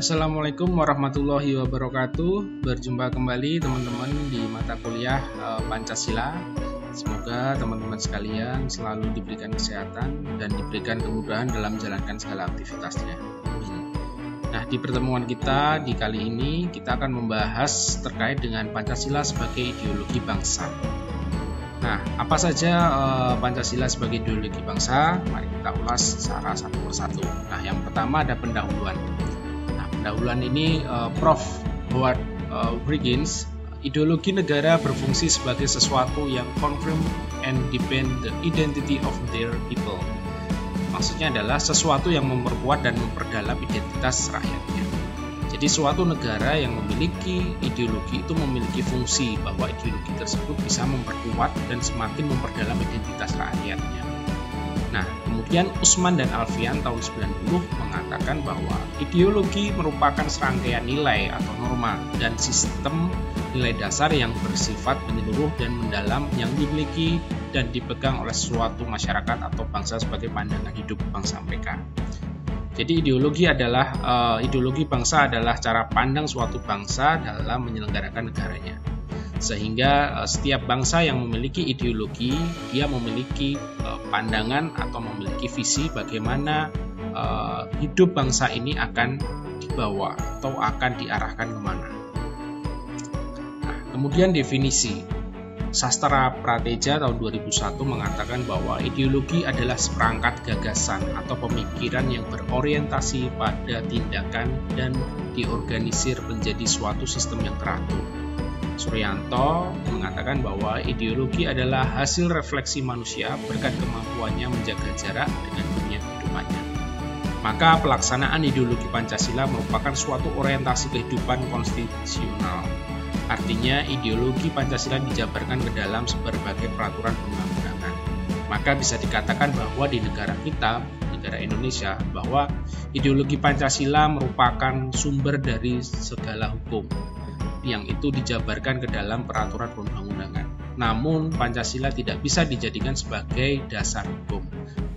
Assalamualaikum warahmatullahi wabarakatuh. Berjumpa kembali teman-teman di mata kuliah Pancasila. Semoga teman-teman sekalian selalu diberikan kesehatan dan diberikan kemudahan dalam menjalankan segala aktivitasnya. Nah, di pertemuan kita di kali ini kita akan membahas terkait dengan Pancasila sebagai ideologi bangsa. Nah, apa saja Pancasila sebagai ideologi bangsa? Mari kita ulas secara satu persatu. Nah, yang pertama ada pendahuluan. Pendahuluan ini Prof. Howard Wiggins, ideologi negara berfungsi sebagai sesuatu yang confirm and deepen the identity of their people. Maksudnya adalah sesuatu yang memperkuat dan memperdalam identitas rakyatnya. Jadi suatu negara yang memiliki ideologi itu memiliki fungsi bahwa ideologi tersebut bisa memperkuat dan semakin memperdalam identitas rakyatnya. Nah, kemudian Usman dan Alfian tahun 90 mengatakan bahwa ideologi merupakan serangkaian nilai atau norma dan sistem nilai dasar yang bersifat menyeluruh dan mendalam yang dimiliki dan dipegang oleh suatu masyarakat atau bangsa sebagai pandangan hidup bangsa mereka. Jadi ideologi bangsa adalah cara pandang suatu bangsa dalam menyelenggarakan negaranya. Sehingga setiap bangsa yang memiliki ideologi, dia memiliki pandangan atau memiliki visi bagaimana hidup bangsa ini akan dibawa atau akan diarahkan kemana. Nah, kemudian definisi. Sastra Prateja tahun 2001 mengatakan bahwa ideologi adalah seperangkat gagasan atau pemikiran yang berorientasi pada tindakan dan diorganisir menjadi suatu sistem yang teratur. Suryanto mengatakan bahwa ideologi adalah hasil refleksi manusia berkat kemampuannya menjaga jarak dengan dunia kehidupannya. Maka pelaksanaan ideologi Pancasila merupakan suatu orientasi kehidupan konstitusional. Artinya ideologi Pancasila dijabarkan ke dalam berbagai peraturan perundang-undangan. Maka bisa dikatakan bahwa di negara kita, negara Indonesia, bahwa ideologi Pancasila merupakan sumber dari segala hukum yang itu dijabarkan ke dalam peraturan perundang-undangan. Namun Pancasila tidak bisa dijadikan sebagai dasar hukum.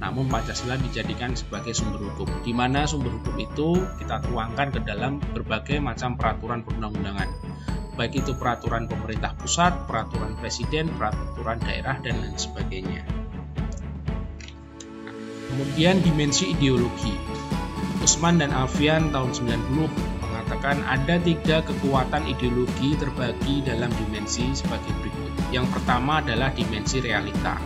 Namun Pancasila dijadikan sebagai sumber hukum, di mana sumber hukum itu kita tuangkan ke dalam berbagai macam peraturan perundang-undangan. Baik itu peraturan pemerintah pusat, peraturan presiden, peraturan daerah, dan lain sebagainya. Kemudian dimensi ideologi. Usman dan Alfian tahun 90 mengatakan ada 3 kekuatan ideologi terbagi dalam dimensi sebagai berikut. Yang pertama adalah dimensi realita.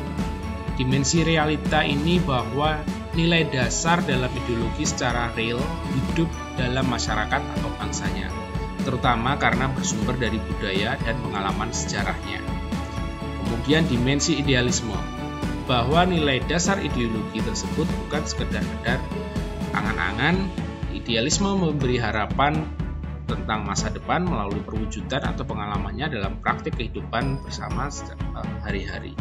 Dimensi realita ini bahwa nilai dasar dalam ideologi secara real hidup dalam masyarakat atau bangsanya, terutama karena bersumber dari budaya dan pengalaman sejarahnya. Kemudian dimensi idealisme, bahwa nilai dasar ideologi tersebut bukan sekedar angan-angan. Idealisme memberi harapan tentang masa depan melalui perwujudan atau pengalamannya dalam praktik kehidupan bersama hari-hari.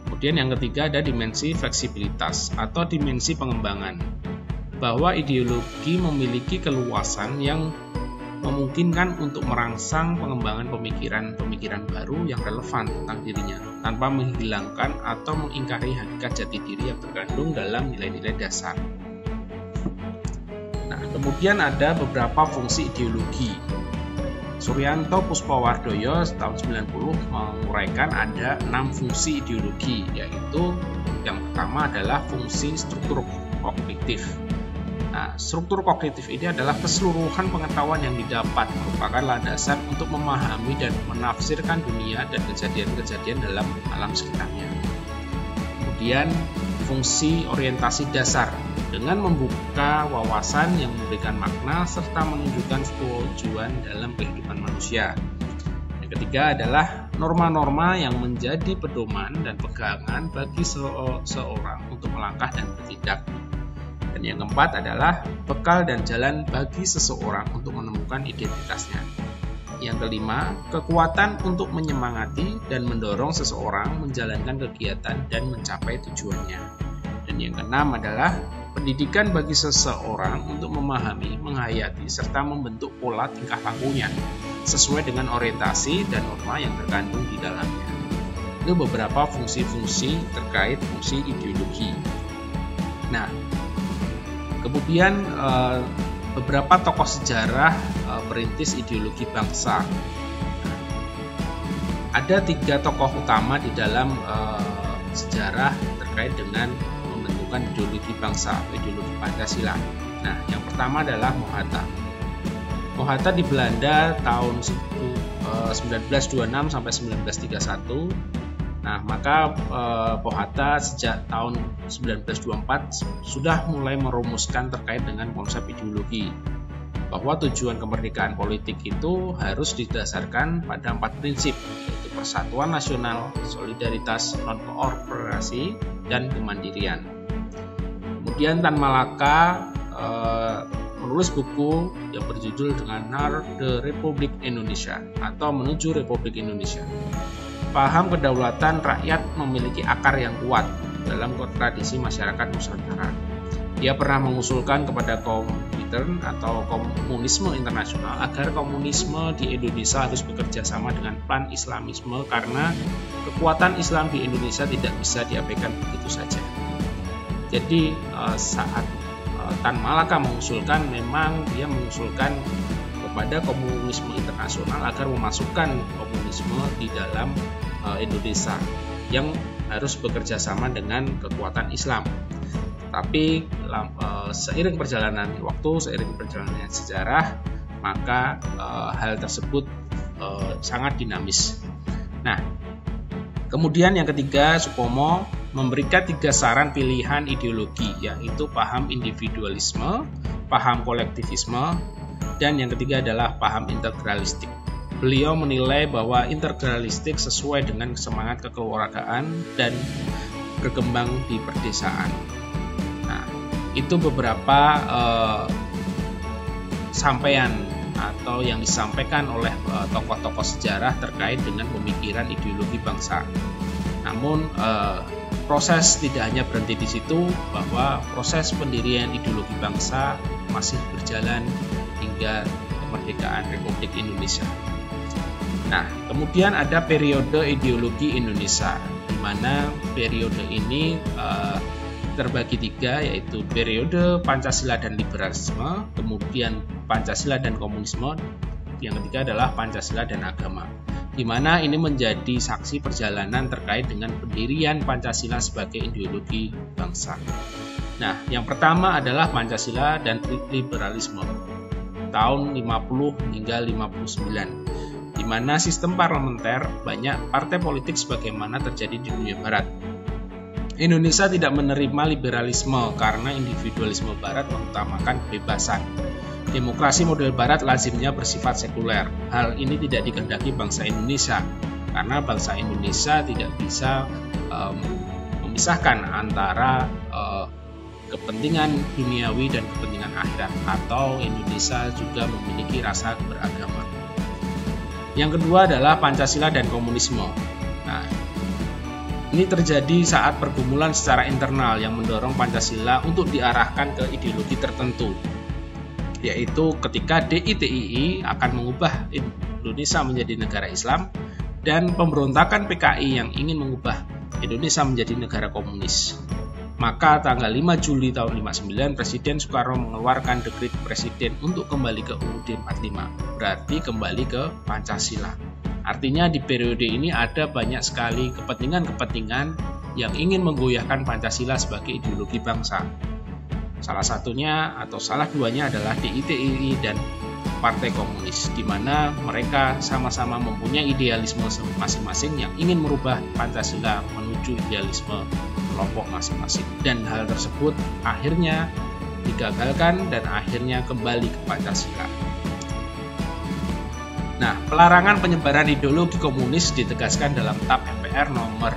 Kemudian yang ketiga ada dimensi fleksibilitas atau dimensi pengembangan, bahwa ideologi memiliki keluasan yang memungkinkan untuk merangsang pengembangan pemikiran baru yang relevan tentang dirinya tanpa menghilangkan atau mengingkari hakikat jati diri yang terkandung dalam nilai-nilai dasar. Nah, kemudian ada beberapa fungsi ideologi. Suryanto Puspawardoyo tahun 90 menguraikan ada 6 fungsi ideologi, yaitu yang pertama adalah fungsi struktur kognitif. Nah, struktur kognitif ini adalah keseluruhan pengetahuan yang didapat, merupakan landasan untuk memahami dan menafsirkan dunia dan kejadian-kejadian dalam alam sekitarnya. Kemudian fungsi orientasi dasar, dengan membuka wawasan yang memberikan makna serta menunjukkan tujuan dalam kehidupan manusia. Yang ketiga adalah norma-norma yang menjadi pedoman dan pegangan bagi seorang untuk melangkah dan bertindak. Dan yang keempat adalah bekal dan jalan bagi seseorang untuk menemukan identitasnya. Yang kelima, kekuatan untuk menyemangati dan mendorong seseorang menjalankan kegiatan dan mencapai tujuannya. Dan yang keenam adalah pendidikan bagi seseorang untuk memahami, menghayati, serta membentuk pola tingkah lakunya sesuai dengan orientasi dan norma yang terkandung di dalamnya. Itu beberapa fungsi-fungsi terkait fungsi ideologi. Nah, kemudian beberapa tokoh sejarah perintis ideologi bangsa. Ada 3 tokoh utama di dalam sejarah terkait dengan pembentukan ideologi bangsa, ideologi Pancasila. Nah, yang pertama adalah Mohatta. Mohatta di Belanda tahun 1926 sampai 1931. Nah, maka Mohatta sejak tahun 1924 sudah mulai merumuskan terkait dengan konsep ideologi, bahwa tujuan kemerdekaan politik itu harus didasarkan pada 4 prinsip, yaitu persatuan nasional, solidaritas, non-kooperasi, dan kemandirian. Kemudian Tan Malaka menulis buku yang berjudul dengan The Republic Indonesia atau Menuju Republik Indonesia. Paham kedaulatan rakyat memiliki akar yang kuat dalam tradisi masyarakat Nusantara. Dia pernah mengusulkan kepada Komintern atau Komunisme Internasional agar komunisme di Indonesia harus bekerja sama dengan pan-Islamisme karena kekuatan Islam di Indonesia tidak bisa diabaikan begitu saja. Jadi saat Tan Malaka mengusulkan, memang dia mengusulkan kepada komunisme internasional agar memasukkan komunisme di dalam Indonesia yang harus bekerja sama dengan kekuatan Islam. Tapi seiring perjalanan waktu, seiring perjalanan sejarah, maka hal tersebut sangat dinamis. Nah, kemudian yang ketiga, Supomo memberikan 3 saran pilihan ideologi, yaitu paham individualisme, paham kolektivisme, dan yang ketiga adalah paham integralistik. Beliau menilai bahwa integralistik sesuai dengan semangat kekeluargaan dan berkembang di perdesaan. Nah, itu beberapa sampaian atau yang disampaikan oleh tokoh-tokoh sejarah terkait dengan pemikiran ideologi bangsa. Namun proses tidak hanya berhenti di situ, bahwa proses pendirian ideologi bangsa masih berjalan hingga kemerdekaan Republik Indonesia. Nah, kemudian ada periode ideologi Indonesia, di mana periode ini terbagi 3, yaitu periode Pancasila dan liberalisme, kemudian Pancasila dan komunisme, yang ketiga adalah Pancasila dan agama, di mana ini menjadi saksi perjalanan terkait dengan pendirian Pancasila sebagai ideologi bangsa. Nah, yang pertama adalah Pancasila dan liberalisme tahun 50 hingga 59, di mana sistem parlementer, banyak partai politik sebagaimana terjadi di dunia barat. Indonesia tidak menerima liberalisme karena individualisme barat mengutamakan kebebasan. Demokrasi model barat lazimnya bersifat sekuler. Hal ini tidak dikehendaki bangsa Indonesia, karena bangsa Indonesia tidak bisa memisahkan antara kepentingan duniawi dan kepentingan akhirat, atau Indonesia juga memiliki rasa beragama. Yang kedua adalah Pancasila dan komunisme. Nah, ini terjadi saat pergumulan secara internal yang mendorong Pancasila untuk diarahkan ke ideologi tertentu, yaitu ketika DITII akan mengubah Indonesia menjadi negara Islam dan pemberontakan PKI yang ingin mengubah Indonesia menjadi negara komunis. Maka tanggal 5 Juli tahun 59 Presiden Soekarno mengeluarkan dekret presiden untuk kembali ke UUD 45, berarti kembali ke Pancasila. Artinya di periode ini ada banyak sekali kepentingan-kepentingan yang ingin menggoyahkan Pancasila sebagai ideologi bangsa. Salah satunya atau salah duanya adalah DITII dan Partai Komunis, di mana mereka sama-sama mempunyai idealisme masing-masing yang ingin merubah Pancasila menuju idealisme kelompok masing-masing. Dan hal tersebut akhirnya digagalkan dan akhirnya kembali ke Pancasila. Nah, pelarangan penyebaran ideologi komunis ditegaskan dalam TAP MPR nomor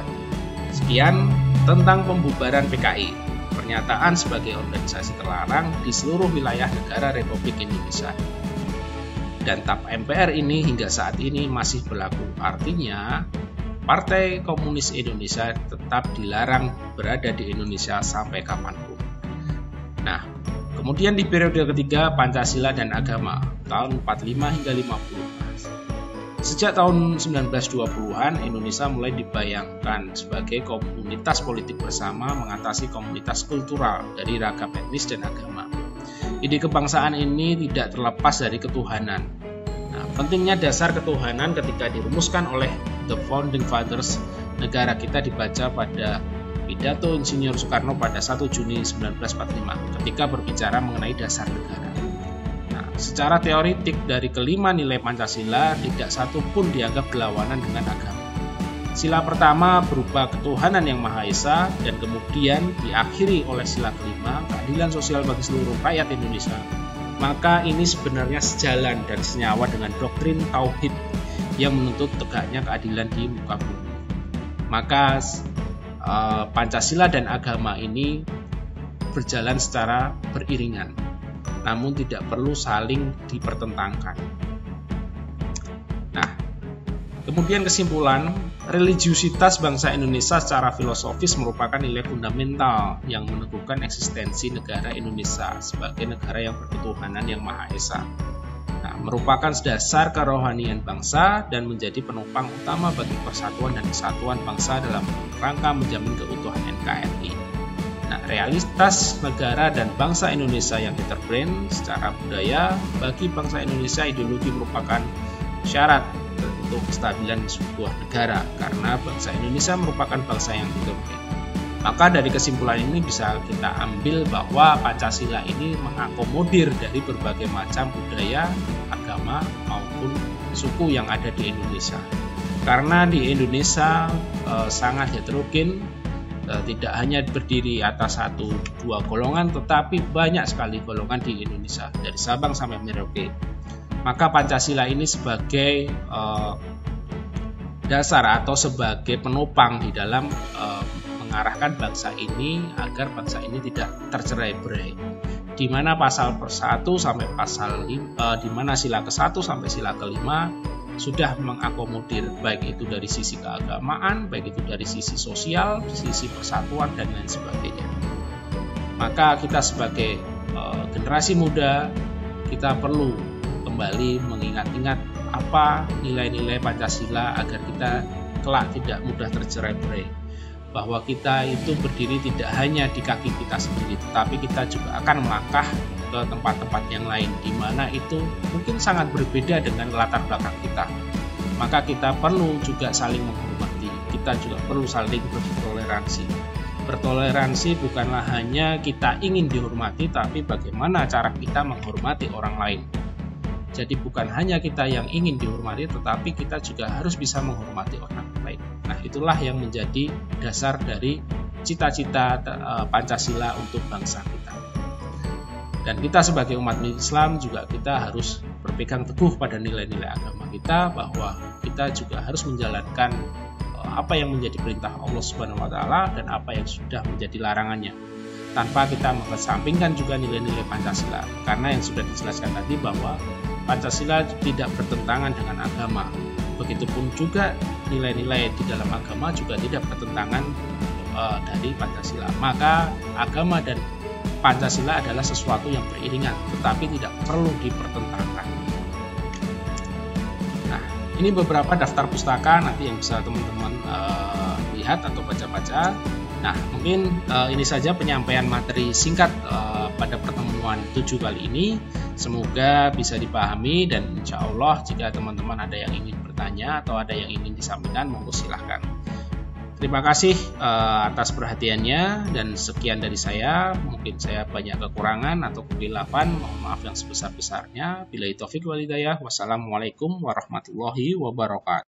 sekian tentang pembubaran PKI. Pernyataan sebagai organisasi terlarang di seluruh wilayah negara Republik Indonesia. Dan TAP MPR ini hingga saat ini masih berlaku. Artinya, Partai Komunis Indonesia tetap dilarang berada di Indonesia sampai kapanpun. Nah, kemudian di periode ketiga Pancasila dan agama tahun 45 hingga 50. Sejak tahun 1920-an, Indonesia mulai dibayangkan sebagai komunitas politik bersama mengatasi komunitas kultural dari ragam etnis dan agama. ide kebangsaan ini tidak terlepas dari ketuhanan. Nah, pentingnya dasar ketuhanan ketika dirumuskan oleh The Founding Fathers negara kita dibaca pada pidato Insinyur Soekarno pada 1 Juni 1945 ketika berbicara mengenai dasar negara. Nah, secara teoritik dari kelima nilai Pancasila tidak satu pun dianggap berlawanan dengan agama. Sila pertama berupa ketuhanan yang Maha Esa dan kemudian diakhiri oleh sila kelima keadilan sosial bagi seluruh rakyat Indonesia. Maka ini sebenarnya sejalan dan senyawa dengan doktrin tauhid yang menuntut tegaknya keadilan di muka bumi. Maka Pancasila dan agama ini berjalan secara beriringan, namun tidak perlu saling dipertentangkan. Nah, kemudian kesimpulan, religiusitas bangsa Indonesia secara filosofis merupakan nilai fundamental yang meneguhkan eksistensi negara Indonesia sebagai negara yang berketuhanan yang Maha Esa. Nah, merupakan dasar kerohanian bangsa dan menjadi penopang utama bagi persatuan dan kesatuan bangsa dalam rangka menjamin keutuhan NKRI. Nah, realitas negara dan bangsa Indonesia yang diterbrain secara budaya bagi bangsa Indonesia, ideologi merupakan syarat untuk kestabilan sebuah negara karena bangsa Indonesia merupakan bangsa yang heterogen. Maka dari kesimpulan ini bisa kita ambil bahwa Pancasila ini mengakomodir dari berbagai macam budaya, agama maupun suku yang ada di Indonesia. Karena di Indonesia sangat heterogen, tidak hanya berdiri atas 1-2 golongan, tetapi banyak sekali golongan di Indonesia dari Sabang sampai Merauke. Maka Pancasila ini sebagai dasar atau sebagai penopang di dalam mengarahkan bangsa ini agar bangsa ini tidak tercerai-berai. Di mana pasal 1 sampai pasal 5, di mana sila ke-1 sampai sila ke-5 sudah mengakomodir baik itu dari sisi keagamaan, baik itu dari sisi sosial, sisi persatuan dan lain sebagainya. Maka kita sebagai generasi muda kita perlu kembali mengingat-ingat apa nilai-nilai Pancasila agar kita kelak tidak mudah tercerai-berai. Bahwa kita itu berdiri tidak hanya di kaki kita sendiri, tetapi kita juga akan melangkah ke tempat-tempat yang lain, di mana itu mungkin sangat berbeda dengan latar belakang kita. Maka kita perlu juga saling menghormati, kita juga perlu saling bertoleransi. Bertoleransi bukanlah hanya kita ingin dihormati, tapi bagaimana cara kita menghormati orang lain. Jadi bukan hanya kita yang ingin dihormati, tetapi kita juga harus bisa menghormati orang lain. Nah, itulah yang menjadi dasar dari cita-cita Pancasila untuk bangsa kita. Dan kita sebagai umat Islam juga kita harus berpegang teguh pada nilai-nilai agama kita, bahwa kita juga harus menjalankan apa yang menjadi perintah Allah Subhanahu wa taala dan apa yang sudah menjadi larangannya, tanpa kita mengesampingkan juga nilai-nilai Pancasila. Karena yang sudah dijelaskan tadi bahwa Pancasila tidak bertentangan dengan agama. Begitupun juga nilai-nilai di dalam agama juga tidak bertentangan dari Pancasila. Maka agama dan Pancasila adalah sesuatu yang beriringan, tetapi tidak perlu dipertentangkan. Nah, ini beberapa daftar pustaka nanti yang bisa teman-teman lihat atau baca-baca. Nah, mungkin ini saja penyampaian materi singkat pada pertemuan 7 kali ini. Semoga bisa dipahami dan insya Allah jika teman-teman ada yang ingin bertanya atau ada yang ingin disampaikan, monggo silahkan. Terima kasih atas perhatiannya dan sekian dari saya. Mungkin saya banyak kekurangan atau kehilafan, mohon maaf yang sebesar-besarnya. Billahi taufik wal hidayah. Wassalamualaikum warahmatullahi wabarakatuh.